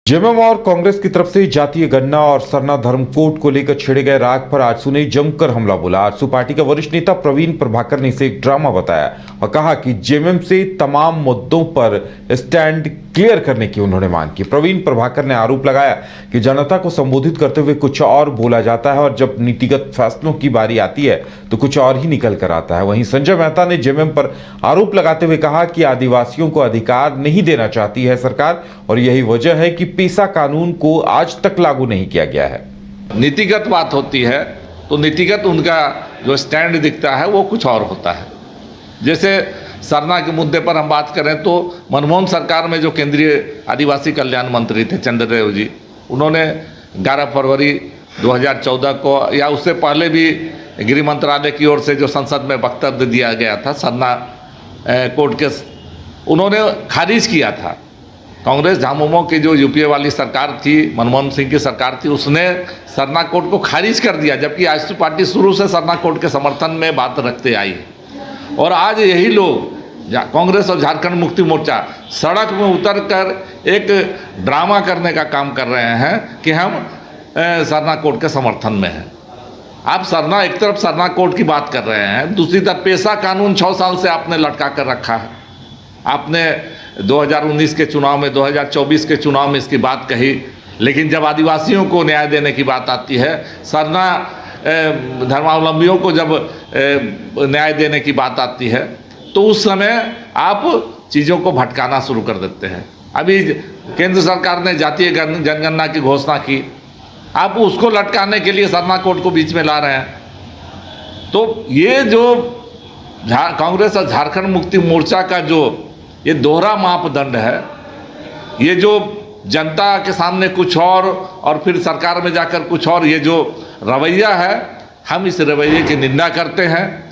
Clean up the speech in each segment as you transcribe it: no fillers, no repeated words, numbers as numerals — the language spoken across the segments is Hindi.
जेएमएम और कांग्रेस की तरफ से जातीय गणना और सरना धर्म कोड को लेकर छेड़े गए राग पर आजसू ने जमकर हमला बोला। आजसू पार्टी का वरिष्ठ नेता प्रवीण प्रभाकर ने इसे एक ड्रामा बताया और कहा कि जेएमएम से तमाम मुद्दों पर स्टैंड क्लियर करने की उन्होंने मांग की। प्रवीण प्रभाकर ने आरोप लगाया कि जनता को संबोधित करते हुए कुछ और बोला जाता है और जब नीतिगत फैसलों की बारी आती है तो कुछ और ही निकल कर आता है। वहीं संजय मेहता ने जेएमएम पर आरोप लगाते हुए कहा कि आदिवासियों को अधिकार नहीं देना चाहती है सरकार और यही वजह है कि पेसा कानून को आज तक लागू नहीं किया गया है। नीतिगत बात होती है तो नीतिगत उनका जो स्टैंड दिखता है वो कुछ और होता है। जैसे सरना के मुद्दे पर हम बात करें तो मनमोहन सरकार में जो केंद्रीय आदिवासी कल्याण मंत्री थे चंद्रदेव जी, उन्होंने 11 फरवरी 2014 को या उससे पहले भी गृह मंत्रालय की ओर से जो संसद में वक्तव्य दिया गया था सरना कोड के, उन्होंने खारिज किया था। कांग्रेस झामुमो की जो यूपीए वाली सरकार थी, मनमोहन सिंह की सरकार थी, उसने सरना कोड को खारिज कर दिया, जबकि आजसू पार्टी शुरू से सरना कोड के समर्थन में बात रखते आई। और आज यही लोग कांग्रेस और झारखंड मुक्ति मोर्चा सड़क में उतर कर एक ड्रामा करने का काम कर रहे हैं कि हम सरना कोड के समर्थन में हैं। आप सरना एक तरफ सरना कोड की बात कर रहे हैं, दूसरी तरफ पेसा कानून 6 साल से आपने लटका कर रखा है। आपने 2019 के चुनाव में, 2024 के चुनाव में इसकी बात कही, लेकिन जब आदिवासियों को न्याय देने की बात आती है, सरना धर्मावलंबियों को जब न्याय देने की बात आती है तो उस समय आप चीज़ों को भटकाना शुरू कर देते हैं। अभी केंद्र सरकार ने जातीय जनगणना की घोषणा की, आप उसको लटकाने के लिए सरना कोड को बीच में ला रहे हैं। तो ये जो कांग्रेस और झारखंड मुक्ति मोर्चा का जो ये दोहरा मापदंड है, ये जो जनता के सामने कुछ और फिर सरकार में जाकर कुछ और, ये जो रवैया है, हम इस रवैये की निंदा करते हैं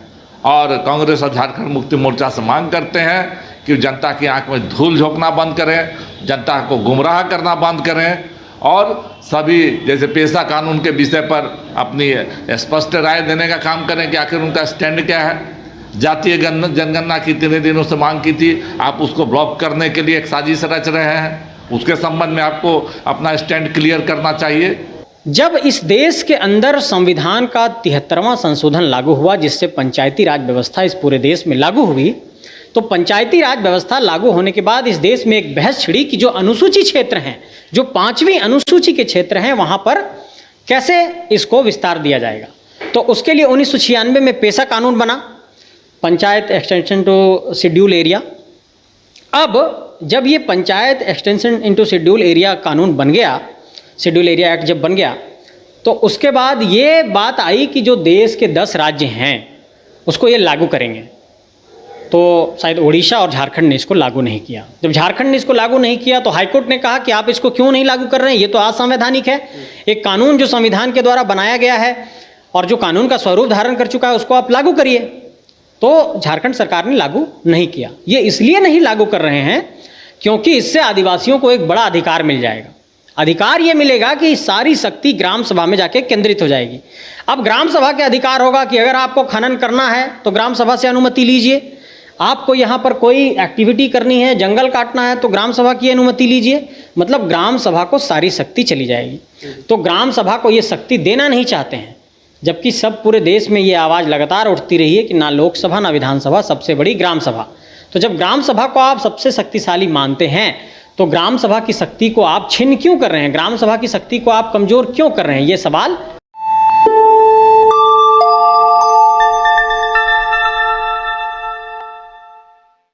और कांग्रेस और झारखंड मुक्ति मोर्चा से मांग करते हैं कि जनता की आंख में धूल झोंकना बंद करें, जनता को गुमराह करना बंद करें और सभी जैसे पेसा कानून के विषय पर अपनी स्पष्ट राय देने का काम करें कि आखिर उनका स्टैंड क्या है। जातीय जनगणना की 3 दिनों से मांग की थी, आप उसको ब्लॉक करने के लिए एक साजिश रच रहे हैं, उसके संबंध में आपको अपना स्टैंड क्लियर करना चाहिए। जब इस देश के अंदर संविधान का 73वां संशोधन लागू हुआ, जिससे पंचायती राज व्यवस्था इस पूरे देश में लागू हुई, तो पंचायती राज व्यवस्था लागू होने के बाद इस देश में एक बहस छिड़ी कि जो अनुसूचित क्षेत्र हैं, जो 5वीं अनुसूची के क्षेत्र हैं, वहाँ पर कैसे इसको विस्तार दिया जाएगा। तो उसके लिए 1996 में पेसा कानून बना, panchayat extension to schedule area. अब जब ये panchayat extension into schedule area कानून बन गया, शेड्यूल एरिया एक्ट जब बन गया, तो उसके बाद ये बात आई कि जो देश के 10 राज्य हैं उसको ये लागू करेंगे। तो शायद उड़ीसा और झारखंड ने इसको लागू नहीं किया। जब झारखंड ने इसको लागू नहीं किया तो हाईकोर्ट ने कहा कि आप इसको क्यों नहीं लागू कर रहे हैं, ये तो असंवैधानिक है। एक कानून जो संविधान के द्वारा बनाया गया है और जो कानून का स्वरूप धारण कर चुका है, उसको आप लागू करिए। तो झारखंड सरकार ने लागू नहीं किया। ये इसलिए नहीं लागू कर रहे हैं क्योंकि इससे आदिवासियों को एक बड़ा अधिकार मिल जाएगा। अधिकार ये मिलेगा कि सारी शक्ति ग्राम सभा में जाके केंद्रित हो जाएगी। अब ग्राम सभा के अधिकार होगा कि अगर आपको खनन करना है तो ग्राम सभा से अनुमति लीजिए, आपको यहाँ पर कोई एक्टिविटी करनी है, जंगल काटना है तो ग्राम सभा की अनुमति लीजिए। मतलब ग्राम सभा को सारी शक्ति चली जाएगी। तो ग्राम सभा को ये शक्ति देना नहीं चाहते हैं, जबकि सब पूरे देश में ये आवाज़ लगातार उठती रही है कि ना लोकसभा ना विधानसभा, सबसे बड़ी ग्राम सभा। तो जब ग्राम सभा को आप सबसे शक्तिशाली मानते हैं तो ग्राम सभा की शक्ति को आप छीन क्यों कर रहे हैं, ग्राम सभा की शक्ति को आप कमज़ोर क्यों कर रहे हैं, ये सवाल